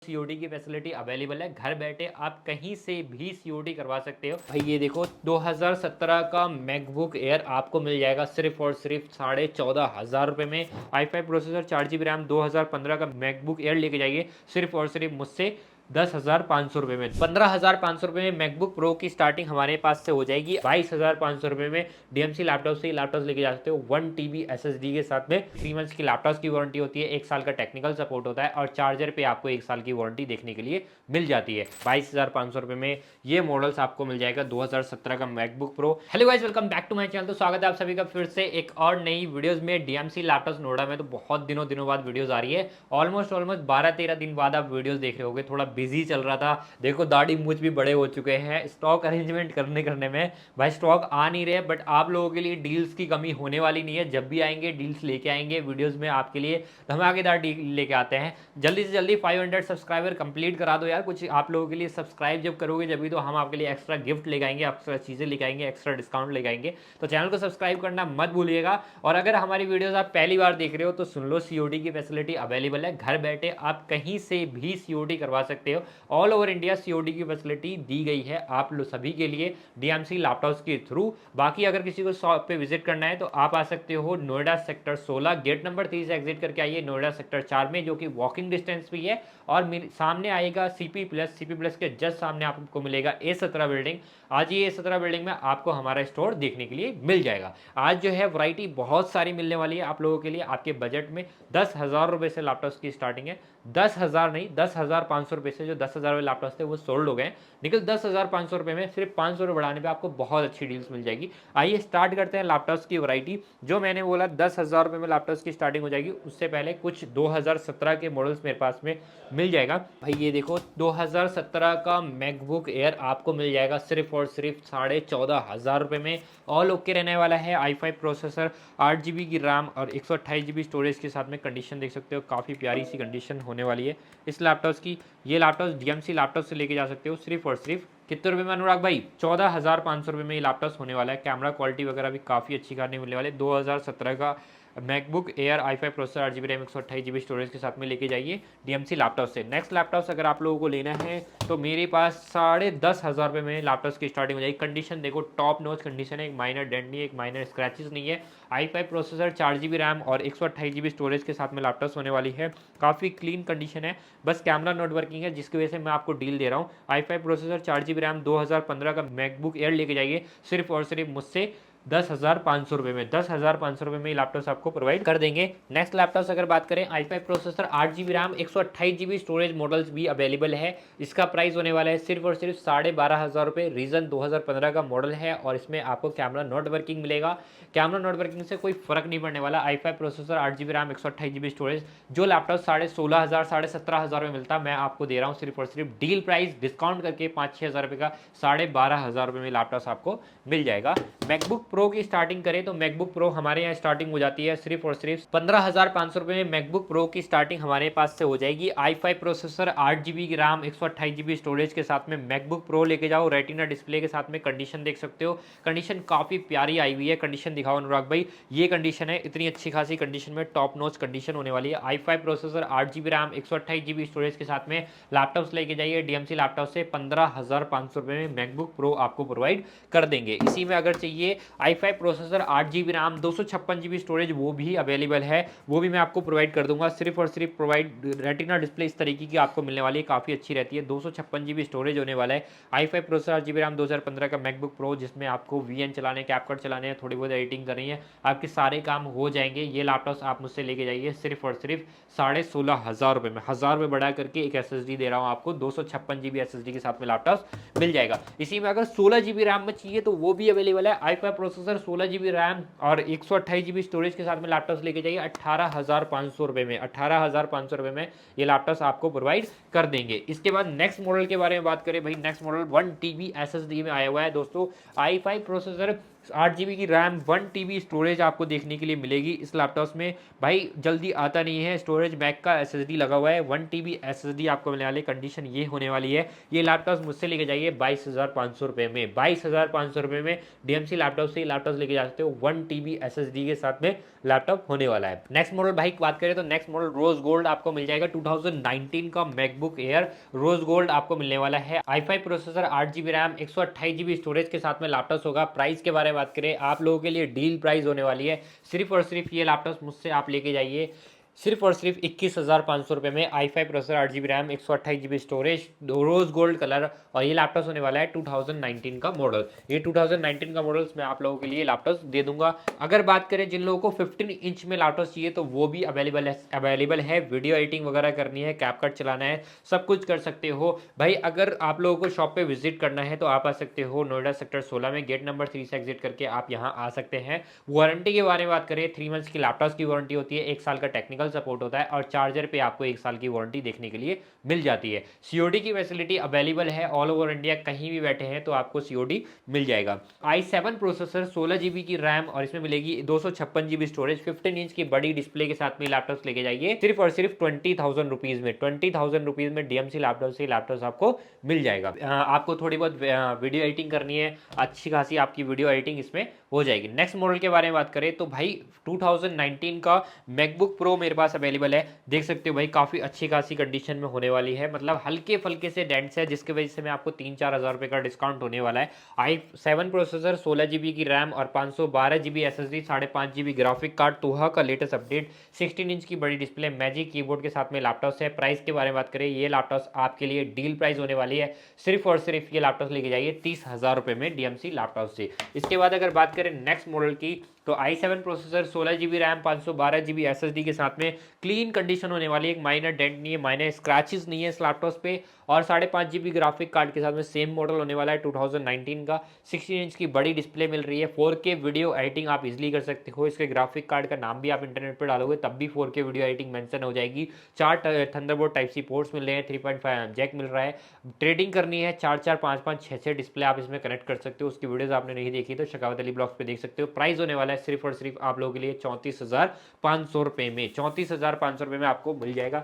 COD की facility available है। घर बैठे आप कहीं से भी सीओडी करवा सकते हो। भाई ये देखो 2017 का मैकबुक एयर आपको मिल जाएगा सिर्फ और सिर्फ 14,500 में। i5 प्रोसेसर 4 GB रैम 2015 का मैकबुक एयर लेके जाइए सिर्फ और सिर्फ मुझसे 10,500 में। 15,500 में मैकबुक प्रो की स्टार्टिंग हमारे पास से हो जाएगी। 22,500 में डीएमसी लैपटॉप से लैपटॉप लेके जा सकते हो 1 TB SSD के साथ में। 3 मंथ्स की लैपटॉप की वारंटी होती है, 1 साल का टेक्निकल सपोर्ट होता है और चार्जर पे आपको 1 साल की वारंटी देखने के लिए मिल जाती है। 22,500 में ये मॉडल्स आपको मिल जाएगा 2017 का MacBook Pro. Hello guys, welcome back to my channel. तो स्वागत है आप सभी का फिर से एक और नई वीडियोस में। डीएमसी लैपटॉप्स नोएडा में तो बहुत दिनों बाद वीडियोस आ रही है। ऑलमोस्ट 12-13 दिन बाद आप वीडियोस देख रहे होगे। थोड़ा बिजी चल रहा था, देखो दाढ़ी मूंछ भी बड़े हो चुके हैं। स्टॉक अरेंजमेंट करने में भाई स्टॉक आ नहीं रहे, बट आप लोगों के लिए डील्स की कमी होने वाली नहीं है। जब भी आएंगे डील्स लेके आएंगे वीडियोस में, आपके लिए धमाकेदार डील लेके आते हैं। जल्दी से जल्दी 500 सब्सक्राइबर कंप्लीट करा दो यार। कुछ आप लोगों के लिए सब्सक्राइब जब करोगे जब भी तो हम आपके लिए एक्स्ट्रा गिफ्ट लेके आएंगे, एक्स्ट्रा चीज़ें लेके आएंगे, एक्स्ट्रा डिस्काउंट लेके आएंगे। तो चैनल को सब्सक्राइब करना मत भूलिएगा। और अगर हमारी वीडियोस आप पहली बार देख रहे हो तो सुन लो, सीओडी की फैसिलिटी अवेलेबल है। घर बैठे आप कहीं से भी सीओडी करवा सकते हो। ऑल ओवर इंडिया सीओडी की फैसिलिटी दी गई है आप लोग सभी के लिए डीएमसी लैपटॉप्स के थ्रू। बाकी अगर किसी को शॉप पे विजिट करना है तो आप आ सकते हो नोएडा सेक्टर 16 गेट नंबर 3 से एग्जिट करके आइए नोएडा सेक्टर 4 में, जो कि वॉकिंग डिस्टेंस भी है। और सामने आएगा सीपी प्लस के जस्ट सामने आपको मिलेगा A17 बिल्डिंग। आज ये A17 बिल्डिंग में आपको हमारा स्टोर देखने के लिए मिल जाएगा। आज जो है वैरायटी बहुत सारी मिलने वाली है आप लोगों के लिए। आपके बजट में 10,000 रुपए से लैपटॉप्स की स्टार्टिंग है। 10,000 नहीं, 10,500 रुपए से जो 10,000 वाले लैपटॉप्स थे वो सोल्ड हो गए। निकल 10,500 रुपए में सिर्फ 500 रुपये बढ़ाने पे आपको बहुत अच्छी डील्स मिल जाएगी। आइए स्टार्ट करते हैं लैपटॉप्स की वैरायटी। जो मैंने बोला 10,000 रुपये में लैपटॉप्स की स्टार्टिंग हो जाएगी, उससे पहले कुछ 2017 के मॉडल्स मेरे पास में मिल जाएगा। भाई ये देखो 2017 का मैकबुक एयर आपको मिल जाएगा सिर्फ और सिर्फ 14,500 रुपये में। ऑल ओके रहने वाला है। i5 प्रोसेसर, 8 GB की रैम और 128 GB स्टोरेज के साथ में। कंडीशन देख सकते हो, काफ़ी प्यारी सी कंडीशन होने वाली है इस लैपटॉप्स की। ये लैपटॉप डीएमसी लैपटॉप से लेके जा सकते हो सिर्फ और सिर्फ कितने रुपये में अनुराग भाई? 14,500 रुपये में ये लैपटॉप होने वाला है। कैमरा क्वालिटी वगैरह भी काफ़ी अच्छी खाने मिलने वाले। 2017 का MacBook air i5 processor, 8 GB RAM 128 GB storage के साथ में लेके जाइए डीएमसी लैपटॉप से। नेक्स्ट लैपटॉप्स अगर आप लोगों को लेना है तो मेरे पास 10,500 रुपये में लैपटॉप्स की स्टार्टिंग हो जाएगी। कंडीशन देखो, टॉप नॉच कंडीशन है, एक माइनर डेंट नहीं है, एक माइनर स्क्रैचेस नहीं है। i5 प्रोसेसर, 4 GB रैम और 128 GB स्टोरेज के साथ में लैपटॉप्स होने वाली है। काफ़ी क्लीन कंडीशन है, बस कैमरा नॉट वर्किंग है, जिसकी वजह से मैं आपको डील दे रहा हूँ। i5 प्रोसेसर, 4 GB रैम 2015 का मैकबुक एयर लेके जाइए सिर्फ और सिर्फ मुझसे 10,500 रुपये में। 10,500 रुपये में लैपटॉप्स आपको प्रोवाइड कर देंगे। नेक्स्ट लैपटॉप्स अगर बात करें, i5 processor, 8 GB RAM 128 GB storage models भी अवेलेबल है। इसका प्राइस होने वाला है सिर्फ और सिर्फ 12,500 रुपये। रीजन 2015 का मॉडल है और इसमें आपको कैमरा नॉट वर्किंग मिलेगा। कैमरा नॉट वर्किंग से कोई फर्क नहीं पड़ने वाला। i5 processor, 8 GB RAM 128 GB storage, जो लैपटॉप 16,500 17,000 में मिलता, मैं आपको दे रहा हूँ सिर्फ और सिर्फ डील प्राइस डिस्काउंट करके 5-6 हज़ार रुपये का 12,500 रुपये में लैपटॉप आपको मिल जाएगा। मैकबुक प्रो की स्टार्टिंग करें तो मैकबुक प्रो हमारे यहाँ स्टार्टिंग हो जाती है सिर्फ और सिर्फ 15,500 रुपये में। मैकबुक प्रो की स्टार्टिंग हमारे पास से हो जाएगी। i5 प्रोसेसर, 8 GB की रैम 128 GB स्टोरेज के साथ में मैकबुक प्रो लेके जाओ। रेटिना डिस्प्ले के साथ में। कंडीशन देख सकते हो, कंडीशन काफ़ी प्यारी आई हुई है। कंडीशन दिखाओ अनुराग भाई, ये कंडीशन है। इतनी अच्छी खासी कंडीशन में टॉप नॉच कंडीशन होने वाली है। i5 processor, 8 GB RAM 128 GB storage के साथ में लैपटॉप्स लेके जाइए डीएमसी लैपटॉप से। 15,500 रुपये में मैकबुक प्रो आपको प्रोवाइड कर देंगे। इसी में अगर चाहिए i5 processor, 8 GB RAM 256 GB storage, वो भी अवेलेबल है, वो भी मैं आपको प्रोवाइड कर दूंगा। सिर्फ और सिर्फ प्रोवाइड रेटिना डिस्प्ले इस तरीके की आपको मिलने वाली है, काफ़ी अच्छी रहती है। 256 GB स्टोरेज होने वाला है। i5 प्रोसेसर, 8 GB रैम 2015 का मैकबुक प्रो, जिसमें आपको VN चलाने, कैपकट चलाने हैं, थोड़ी बहुत एडिटिंग करनी है, आपके सारे काम हो जाएंगे। ये लैपटॉप आप मुझसे लेके जाइए सिर्फ और सिर्फ 16,500 रुपये में। 1,000 रुपये बढ़ा करके एक SSD दे रहा हूँ आपको। 256 GB SSD के साथ में लैपटॉप मिल जाएगा। इसी में अगर 16 GB रैम में चाहिए तो वो भी अवेलेबल है। i5 प्रोसेसर, 16 GB रैम और 128 GB स्टोरेज के साथ में लैपटॉप लेके जाइए 18,500 रुपये में। 18,500 रुपये में ये लैपटॉप आपको प्रोवाइड कर देंगे। इसके बाद नेक्स्ट मॉडल के बारे में बात करें भाई, नेक्स्ट मॉडल 1 TB SSD में आया हुआ है दोस्तों। i5 प्रोसेसर, 8 GB की रैम, 1 TB स्टोरेज आपको देखने के लिए मिलेगी इस लैपटॉप में। भाई जल्दी आता नहीं है, स्टोरेज मैक का SSD लगा हुआ है, 1 TB SSD आपको मिलने वाली कंडीशन ये होने वाली है। ये लैपटॉप मुझसे लेके जाइए 22,500 रुपये में, 22,500 रुपये में DMC लैपटॉप से लैपटॉप लेके जा सकते हो। 1 TB SSD के साथ में लैपटॉप होने वाला है। नेक्स्ट मॉडल भाई बात करें तो नेक्स्ट मॉडल रोज गोल्ड आपको मिल जाएगा। 2019 का मैकबुक एयर रोज गोल्ड आपको मिलने वाला है। i5 processor, 8 GB RAM, 128 GB storage के साथ में लैपटॉप होगा। प्राइस के बारे में बात करें, आप लोगों के लिए डील प्राइस होने वाली है। सिर्फ और सिर्फ ये लैपटॉप मुझसे आप लेके जाइए सिर्फ और सिर्फ 21,500 रुपये में। i5 processor, 8 GB RAM, 128 GB storage, rose gold colour, और ये लैपटॉप होने वाला है 2019 का मॉडल। ये 2019 का मॉडल्स मैं आप लोगों के लिए लैपटॉप दे दूंगा। अगर बात करें जिन लोगों को 15 इंच में लैपटॉप चाहिए तो वो भी अवेलेबल है। वीडियो एडिटिंग वगैरह करनी है, कैपकट चलाना है, सब कुछ कर सकते हो भाई। अगर आप लोगों को शॉप पे विजिट करना है तो आप आ सकते हो नोएडा सेक्टर 16 में, गेट नंबर 3 से एग्जिट करके आप यहाँ आ सकते हैं। वारंटी के बारे में बात करें, 3 मंथ्स की लैपटॉप की वारंटी होती है, 1 साल का टेक्निकल सपोर्ट होता है, और चार्जर पे आपको 1 साल की वारंटी देखने के लिए मिल जाती है। सीओडी की फैसिलिटी अवेलेबल है ऑल ओवर इंडिया, कहीं भी बैठे हैं तो आपको सीओडी मिल जाएगा। i7 प्रोसेसर, 16 GB की रैम, और इसमें मिलेगी 256 GB स्टोरेज, 15 इंच की बड़ी डिस्प्ले के साथ में लैपटॉप लेके जाइए सिर्फ और सिर्फ 20,000 रुपीज में। 20,000 रुपीज में DMC लैपटॉप से लैपटॉप आपको मिल जाएगा। आपको थोड़ी बहुत वीडियो एडिटिंग करनी है, अच्छी खासी आपकी वीडियो एडिटिंग इसमें हो जाएगी। नेक्स्ट मॉडल के बारे में बात करें तो भाई 2019 का मैकबुक प्रो मेरे पास अवेलेबल है। देख सकते हो भाई काफ़ी अच्छी खासी कंडीशन में होने वाली है, मतलब हल्के फल्के से डेंट्स है, जिसकी वजह से मैं आपको 3-4 हज़ार रुपये का डिस्काउंट होने वाला है। i7 प्रोसेसर, 16 GB की रैम और 512 GB SSD, 5.5 GB graphic card, तोहा का लेटेस्ट अपडेट, 16 इंच की बड़ी डिस्प्ले, मैजिक कीबोर्ड के साथ में लैपटॉप है। प्राइस के बारे में बात करें, ये लैपटॉप आपके लिए डील प्राइस होने वाली है। सिर्फ और सिर्फ ये लैपटॉप लेके जाइए 30,000 रुपये में DMC लैपटॉप से। इसके बाद अगर बात करें नेक्स्ट मॉडल की तो i7 processor, 16 GB RAM, 512 GB SSD के साथ में क्लीन कंडीशन होने वाली है। एक माइनर डेंट नहीं है, माइनर स्क्रैचेस नहीं है इस लैपटॉप पे, और 5.5 GB ग्राफिक कार्ड के साथ में सेम मॉडल होने वाला है 2019 का। 16 इंच की बड़ी डिस्प्ले मिल रही है, 4K वीडियो एडिटिंग आप इजीली कर सकते हो। इसके ग्राफिक कार्ड का नाम भी आप इंटरनेट पर डालोगे तब भी 4K वीडियो एडिटिंग मेंशन हो जाएगी। 4 थंडरबोल्ट टाइप सी पोर्ट्स मिल रहे हैं, 3.5 जैक मिल रहा है। ट्रेडिंग करनी है, 4-4, 5-5, 6-6 डिस्प्ले आप इसमें कनेक्ट कर सकते हो। उसकी वीडियोस आपने नहीं देखी तो शकावत अली ब्लॉग्स पे देख सकते हो। प्राइस होने वाला है सिर्फ और सिर्फ आप लोगों के लिए 34,500 रुपये में। 34,500 रुपये में आपको मिल जाएगा।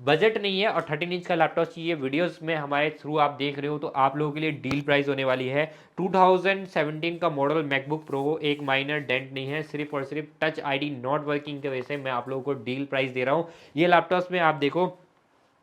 बजट नहीं है और 13 इंच का लैपटॉप चाहिए, वीडियोस में हमारे थ्रू आप देख रहे हो तो आप लोगों के लिए डील प्राइस होने वाली है। 2017 का मॉडल मैकबुक प्रो, एक माइनर डेंट नहीं है, सिर्फ और सिर्फ टच ID नॉट वर्किंग की वजह से मैं आप लोगों को डील प्राइस दे रहा हूँ। ये लैपटॉप में आप देखो,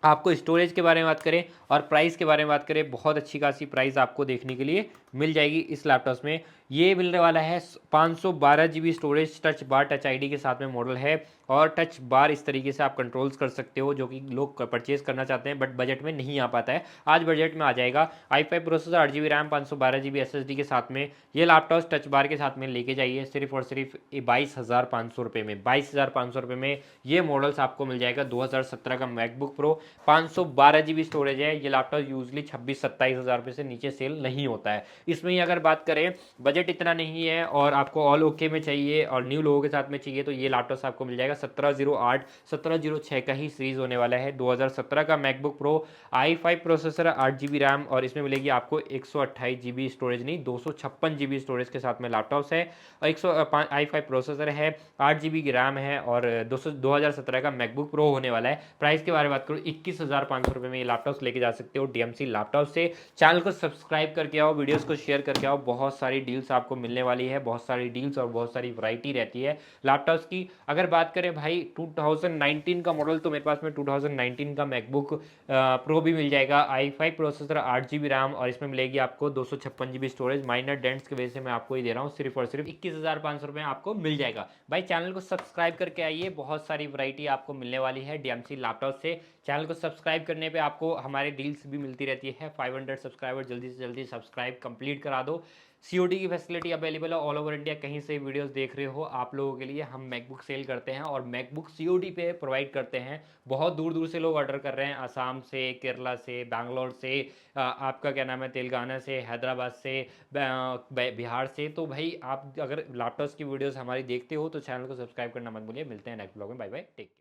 आपको स्टोरेज के बारे में बात करें और प्राइस के बारे में बात करें, बहुत अच्छी खासी प्राइस आपको देखने के लिए मिल जाएगी इस लैपटॉप में। ये मिलने वाला है 512 GB storage, touch bar touch ID के साथ में मॉडल है, और टच बार इस तरीके से आप कंट्रोल्स कर सकते हो जो कि लोग परचेज करना चाहते हैं बट बजट में नहीं आ पाता है, आज बजट में आ जाएगा। i5 processor, 8 GB RAM, 512 GB SSD के साथ में ये लैपटॉप टच बार के साथ में लेके जाइए सिर्फ और सिर्फ 22,500 रुपये में। 22,500 रुपये में ये मॉडल्स आपको मिल जाएगा। 2017 का मैकबुक प्रो, 512 GB स्टोरेज है। ये लैपटॉप यूजली 26-27 हज़ार रुपये से नीचे सेल नहीं होता है। इसमें ही अगर बात करें, बजट इतना नहीं है और आपको ऑल ओके में चाहिए और न्यू लोगों के साथ में चाहिए तो ये लैपटॉप आपको मिल जाएगा 1708, 1706 का ही सीरीज होने वाला है। 2017 का MacBook pro, i5 processor, 8 GB RAM, और इसमें मिलेगी आपको 128 GB स्टोरेज नहीं 256 GB स्टोरेज के साथ में लैपटॉप है। और i5 प्रोसेसर है, 8 GB की रैम है, और 2017 का मैकबुक प्रो होने वाला है। प्राइस के बारे में बात करूँ, 21,500 रुपये में ये लैपटॉप लेके जा सकते हो DMC लैपटॉप से। चैनल को सब्सक्राइब करके आओ, वीडियोस को शेयर करके आओ, बहुत सारी डील्स आपको मिलने वाली है, बहुत सारी डील्स और बहुत सारी वैरायटी रहती है लैपटॉप्स की। अगर बात करें भाई 2019 का मॉडल तो मेरे पास में 2019 का मैकबुक प्रो भी मिल जाएगा। i5 प्रोसेसर, 8 GB रैम, और इसमें मिलेगी आपको 256 GB स्टोरेज। माइनर डेंट्स की वजह से मैं आपको ही दे रहा हूँ, सिर्फ और सिर्फ 21,500 रुपये आपको मिल जाएगा। भाई चैनल को सब्सक्राइब करके आइए, बहुत सारी वैरायटी आपको मिलने वाली है DMC लैपटॉप से। चैनल को सब्सक्राइब करने पे आपको हमारे डील्स भी मिलती रहती है। 500 सब्सक्राइबर जल्दी से जल्दी सब्सक्राइब कंप्लीट करा दो। COD की फैसिलिटी अवेलेबल है ऑल ओवर इंडिया, कहीं से वीडियोस देख रहे हो आप लोगों के लिए हम मैकबुक सेल करते हैं और मैकबुक COD पे प्रोवाइड करते हैं। बहुत दूर दूर से लोग ऑर्डर कर रहे हैं, आसाम से, केरला से, बैंगलोर से, आपका क्या नाम है, तेलंगाना से, हैदराबाद से, बिहार से। तो भाई आप अगर लैपटॉप्स की वीडियोस हमारी देखते हो तो चैनल को सब्सक्राइब करना मत भूलिए। मिलते हैं नेक्स्ट ब्लॉग में, बाय बाय, टेक केयर।